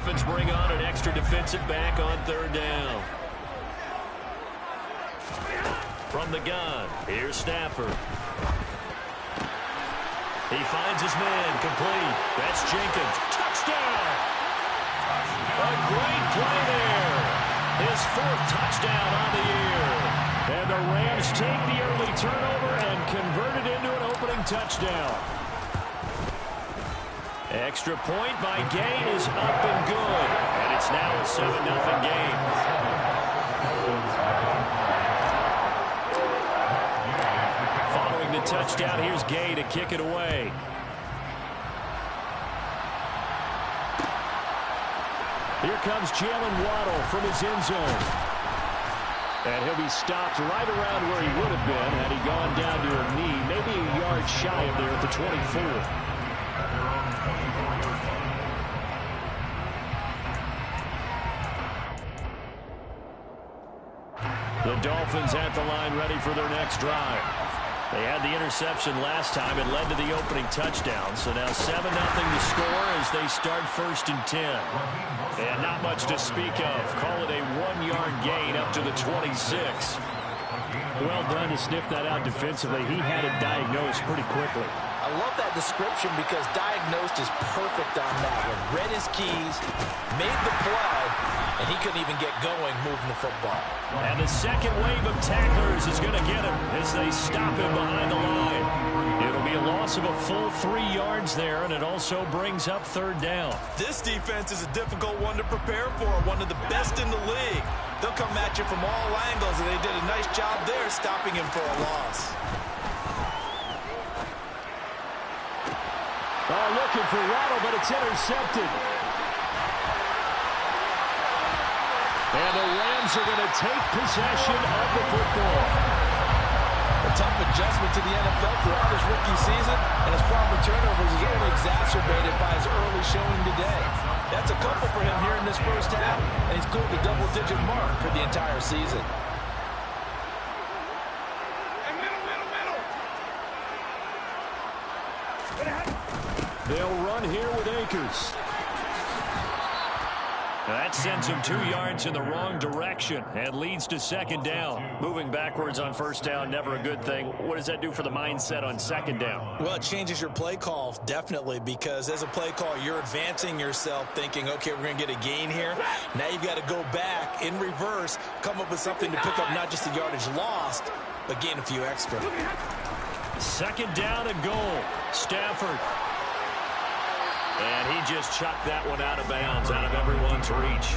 Dolphins bring on an extra defensive back on third down. From the gun, here's Stafford. He finds his man, complete. That's Jenkins. Touchdown! A great play there. His 4th touchdown on the year. And the Rams take the early turnover and convert it into an opening touchdown. Extra point by Gay is up and good. And it's now a 7-0 game. Following the touchdown, here's Gay to kick it away. Here comes Jalen Waddle from his end zone. And he'll be stopped right around where he would have been had he gone down to a knee, maybe a yard shy of there at the 24. The Dolphins at the line ready for their next drive. They had the interception last time. It led to the opening touchdown. So now 7-0 to score as they start 1st and 10. And not much to speak of. Call it a 1-yard gain up to the 26. Well done to sniff that out defensively. He had it diagnosed pretty quickly. I love that description because diagnosed is perfect on that one. Read his keys, made the play, and he couldn't even get going moving the football. And the second wave of tacklers is going to get him as they stop him behind the line. It'll be a loss of a full 3 yards there, and it also brings up 3rd down. This defense is a difficult one to prepare for, one of the best in the league. They'll come at you from all angles, and they did a nice job there stopping him for a loss. Oh, looking for Waddle, but it's intercepted. And the Rams are going to take possession of the football. A tough adjustment to the NFL throughout his rookie season, and his problem with turnovers is only exacerbated by his early showing today. That's a couple for him here in this first half, and he's cleared the double-digit mark for the entire season. They'll run here with Akers. That sends him 2 yards in the wrong direction and leads to 2nd down. Moving backwards on 1st down, never a good thing. What does that do for the mindset on 2nd down? Well, it changes your play call, definitely, because as a play call, you're advancing yourself thinking, okay, we're going to get a gain here. Now you've got to go back in reverse, come up with something to pick up not just the yardage lost, but gain a few extra. 2nd down and goal. Stafford. And he just chucked that one out of bounds, out of everyone's reach.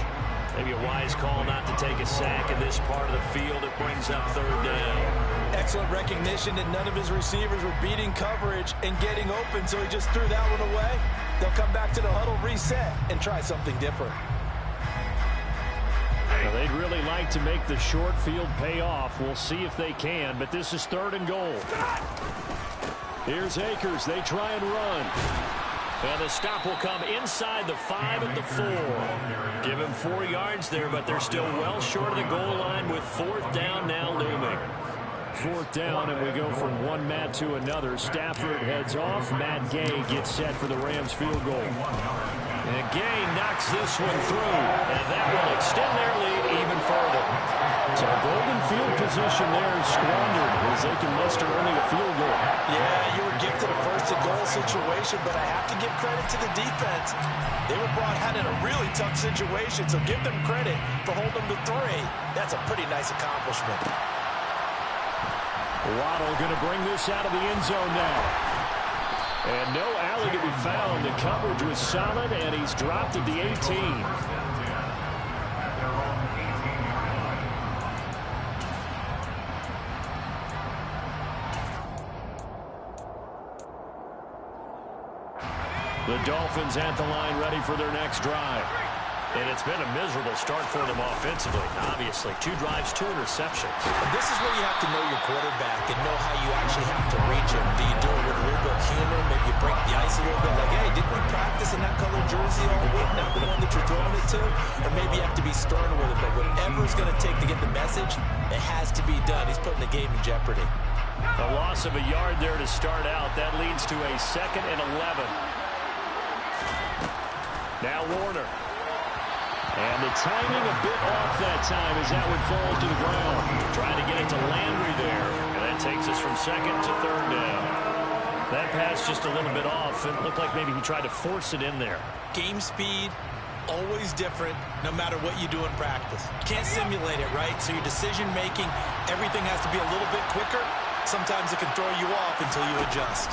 Maybe a wise call not to take a sack in this part of the field. It brings up 3rd down. Excellent recognition that none of his receivers were beating coverage and getting open, so he just threw that one away. They'll come back to the huddle, reset, and try something different. Now, they'd really like to make the short field pay off. We'll see if they can, but this is 3rd and goal. Here's Akers. They try and run. And the stop will come inside the 5 at the 4. Give him 4 yards there, but they're still well short of the goal line with 4th down now looming. 4th down, and we go from one Matt to another. Stafford heads off. Matt Gay gets set for the Rams field goal. And Gay knocks this one through, and that will extend their lead even further. So golden field position there is squandered as they can muster only a field goal. Yeah, you were gifted a 1st and goal situation, but I have to give credit to the defense. They were brought out in a really tough situation, so give them credit for holding them to 3. That's a pretty nice accomplishment. Waddle going to bring this out of the end zone now. And no alley to be found. The coverage was solid, and he's dropped at the 18. The Dolphins at the line ready for their next drive. And it's been a miserable start for them offensively, obviously. 2 drives, 2 interceptions. And this is where you have to know your quarterback and know how you actually have to reach him. Do you do it with a little bit of humor? Maybe you break the ice a little bit. Like, hey, didn't we practice in that colored jersey all week? Not the one that you're throwing it to? Or maybe you have to be stern with it. But whatever it's going to take to get the message, it has to be done. He's putting the game in jeopardy. A loss of a yard there to start out. That leads to a 2nd and 11. Now Warner. And the timing a bit off that time as that one falls to the ground. Trying to get it to Landry there. And that takes us from second to third down. That pass just a little bit off. It looked like maybe he tried to force it in there. Game speed, always different no matter what you do in practice. You can't simulate it, right? So your decision-making, everything has to be a little bit quicker. Sometimes it can throw you off until you adjust.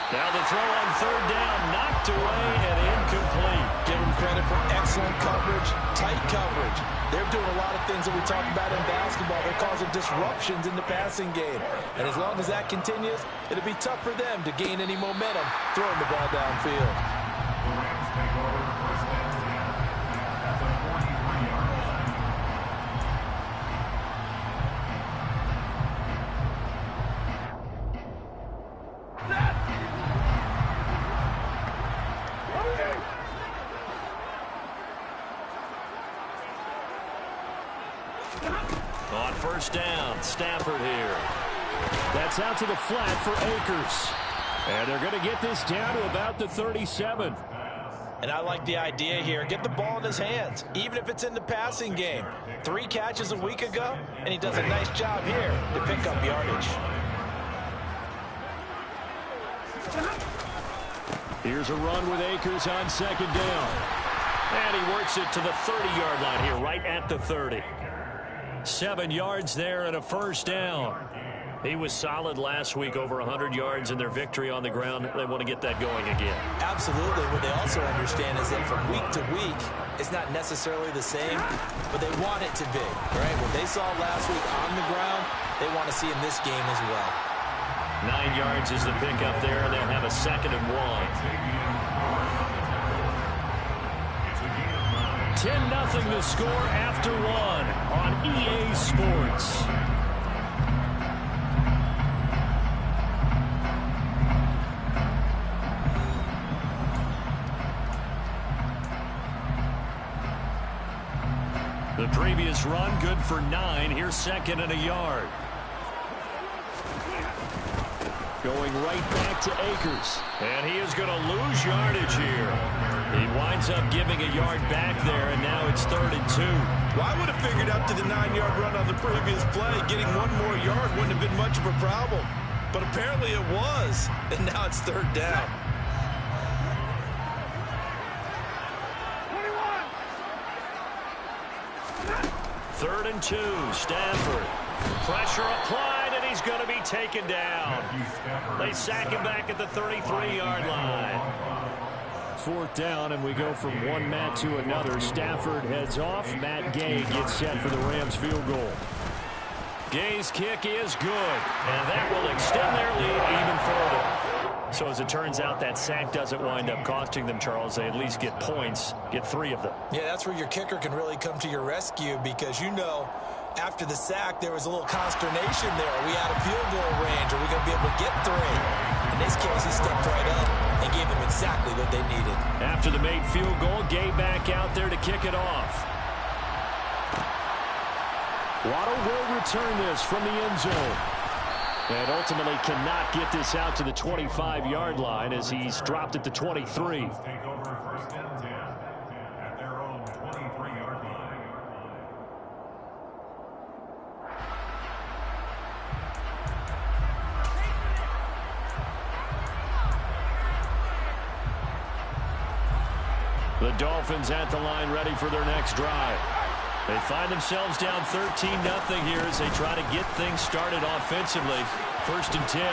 Now the throw on third down, knocked away and incomplete. Give them credit for excellent coverage, tight coverage. They're doing a lot of things that we talked about in basketball. They're causing disruptions in the passing game. And as long as that continues, it'll be tough for them to gain any momentum throwing the ball downfield. On first down, Stafford here. That's out to the flat for Akers. And they're going to get this down to about the 37. And I like the idea here. Get the ball in his hands, even if it's in the passing game. 3 catches a week ago, and he does a nice job here to pick up yardage. Here's a run with Akers on second down. And he works it to the 30-yard line here, right at the 30. 7 yards there and a first down. He was solid last week, over 100 yards in their victory on the ground. They want to get that going again. Absolutely. What they also understand is that from week to week, it's not necessarily the same, but they want it to be, right? What they saw last week on the ground, they want to see in this game as well. 9 yards is the pickup there, and they'll have a 2nd and 1. 10-0 the score after 1 on EA Sports. The previous run good for 9. Here's 2nd and a yard. Going right back to Akers. And he is going to lose yardage here. He winds up giving a yard back there, and now it's 3rd and 2. Well, I would have figured up to the 9-yard run on the previous play. Getting 1 more yard wouldn't have been much of a problem. But apparently it was, and now it's 3rd down. Third and 2, Stafford. Pressure applied, and he's going to be taken down. They sack him back at the 33-yard line. 4th down, and we go from one Matt to another. Stafford heads off. Matt Gay gets set for the Rams field goal. Gay's kick is good, and that will extend their lead even further. So as it turns out, that sack doesn't wind up costing them, Charles. They at least get points, get 3 of them. Yeah, that's where your kicker can really come to your rescue, because you know after the sack there was a little consternation there. Are we out of field goal range? Are we going to be able to get 3? In this case, he stepped right up and gave them exactly what they needed. After the made field goal, Gay back out there to kick it off. Waddle will return this from the end zone. And ultimately cannot get this out to the 25-yard line as he's dropped at the 23. The Dolphins at the line, ready for their next drive. They find themselves down 13-0 here as they try to get things started offensively. 1st and 10.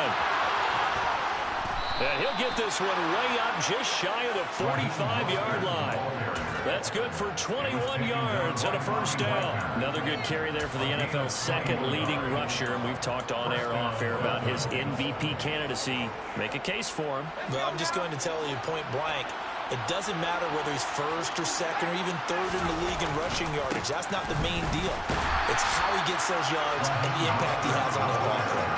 And he'll get this one way up just shy of the 45-yard line. That's good for 21 yards and a first down. Another good carry there for the NFL's 2nd leading rusher. And we've talked on air, off air about his MVP candidacy. Make a case for him. Well, I'm just going to tell you point blank. It doesn't matter whether he's 1st or 2nd or even 3rd in the league in rushing yardage. That's not the main deal. It's how he gets those yards and the impact he has on his ball play.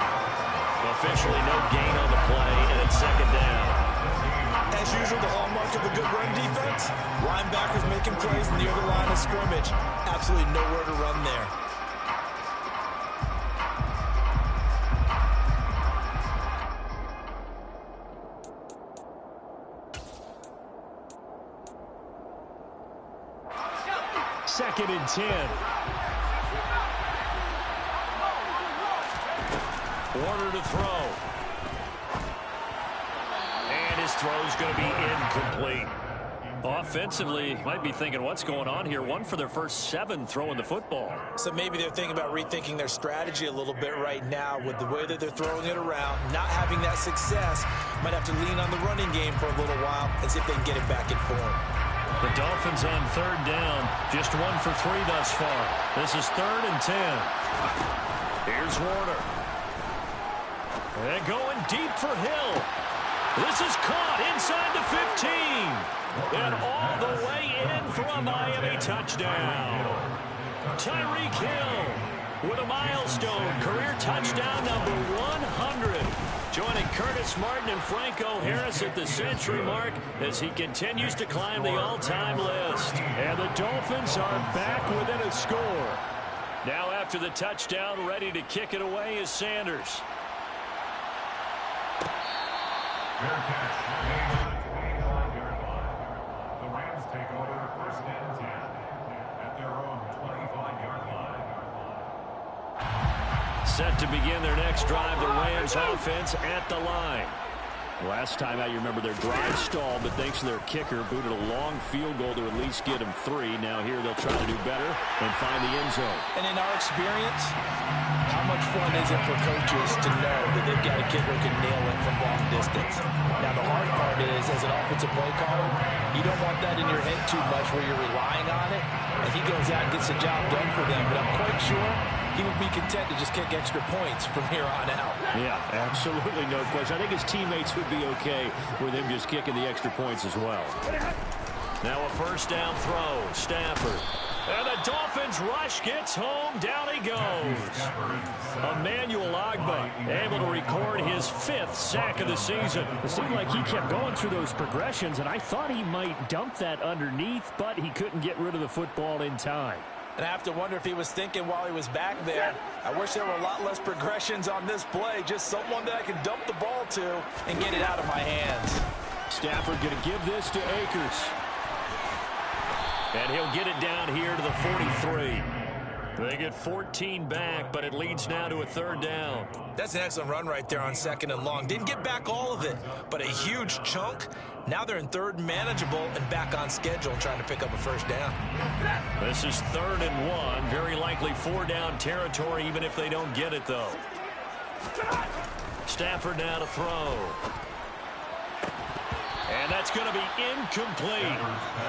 Officially no gain on the play, and it's 2nd down. As usual, the hallmark of a good run defense, linebackers making plays near the line of scrimmage. Absolutely nowhere to run there. 2nd and 10. Warner to throw. And his throw's going to be incomplete. Offensively, might be thinking, what's going on here? 1 for their first 7 throwing the football. So maybe they're thinking about rethinking their strategy a little bit right now with the way that they're throwing it around, not having that success. Might have to lean on the running game for a little while and see if they can get it back in form. The Dolphins on 3rd down, just 1 for 3 thus far. This is 3rd and 10. Here's Warner. And going deep for Hill. This is caught inside the 15. And all the way in for a Miami touchdown. Tyreek Hill with a milestone career touchdown number 100. Joining Curtis Martin and Franco Harris at the century mark as he continues to climb the all-time list. And the Dolphins are back within a score. Now after the touchdown, ready to kick it away is Sanders. Fair catch. The Rams take over 1st and 10 at their own 25-yard line. Set to begin their next drive, the Rams offense at the line. Last time out, you remember their drive stalled, but thanks to their kicker, booted a long field goal to at least get them 3. Now here they'll try to do better and find the end zone. And in our experience, how much fun is it for coaches to know that they've got a kicker who can nail it from long distance? Now, the hard part is, as an offensive play caller, you don't want that in your head too much where you're relying on it, and he goes out and gets the job done for them. But I'm quite sure he would be content to just kick extra points from here on out. Yeah, absolutely no question. I think his teammates would be okay with him just kicking the extra points as well. Now a 1st down throw. Stafford. And the Dolphins rush gets home. Down he goes. Emmanuel Ogbah able to record his 5th sack of the season. It seemed like he kept going through those progressions, and I thought he might dump that underneath, but he couldn't get rid of the football in time. And I have to wonder if he was thinking while he was back there, I wish there were a lot less progressions on this play, just someone that I can dump the ball to and get it out of my hands. Stafford going to give this to Akers. And he'll get it down here to the 43. They get 14 back, but it leads now to a 3rd down. That's an excellent run right there on 2nd and long. Didn't get back all of it, but a huge chunk. Now they're in 3rd and manageable and back on schedule trying to pick up a 1st down. This is 3rd and 1. Very likely 4-down territory, even if they don't get it, though. Stafford now to throw. And that's going to be incomplete.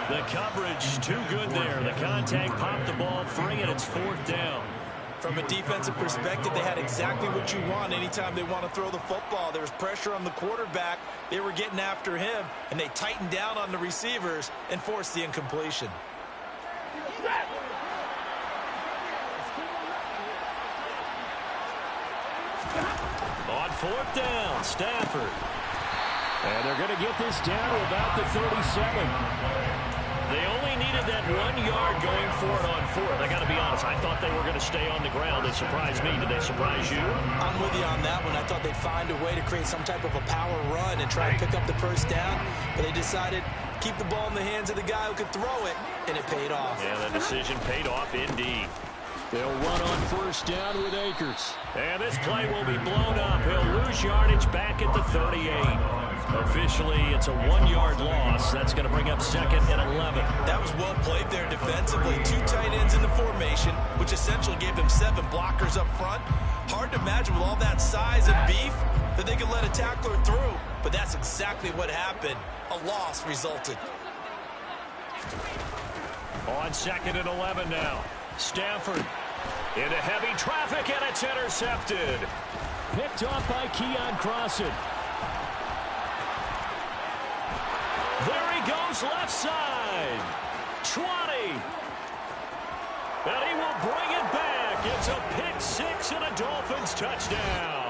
The coverage too good there. The contact popped the ball free, and it's 4th down. From a defensive perspective, they had exactly what you want anytime they want to throw the football. There was pressure on the quarterback. They were getting after him, and they tightened down on the receivers and forced the incompletion. On 4th down, Stafford. And they're going to get this down to about the 37. They only needed that 1 yard going for it on 4th. I got to be honest, I thought they were going to stay on the ground. They surprised me. Did they surprise you? I'm with you on that one. I thought they'd find a way to create some type of a power run and try to pick up the 1st down, but they decided to keep the ball in the hands of the guy who could throw it, and it paid off. Yeah, the decision paid off indeed. They'll run on 1st down with Akers. And this play will be blown up. He'll lose yardage back at the 38. Officially, it's a 1-yard loss. That's going to bring up 2nd and 11. That was well played there defensively. 2 tight ends in the formation, which essentially gave them 7 blockers up front. Hard to imagine with all that size and beef that they could let a tackler through. But that's exactly what happened. A loss resulted. On 2nd and 11 now. Stafford into heavy traffic, and it's intercepted. Picked off by Keon Crossan. There he goes, left side. 20. And he will bring it back. It's a pick 6 and a Dolphins touchdown.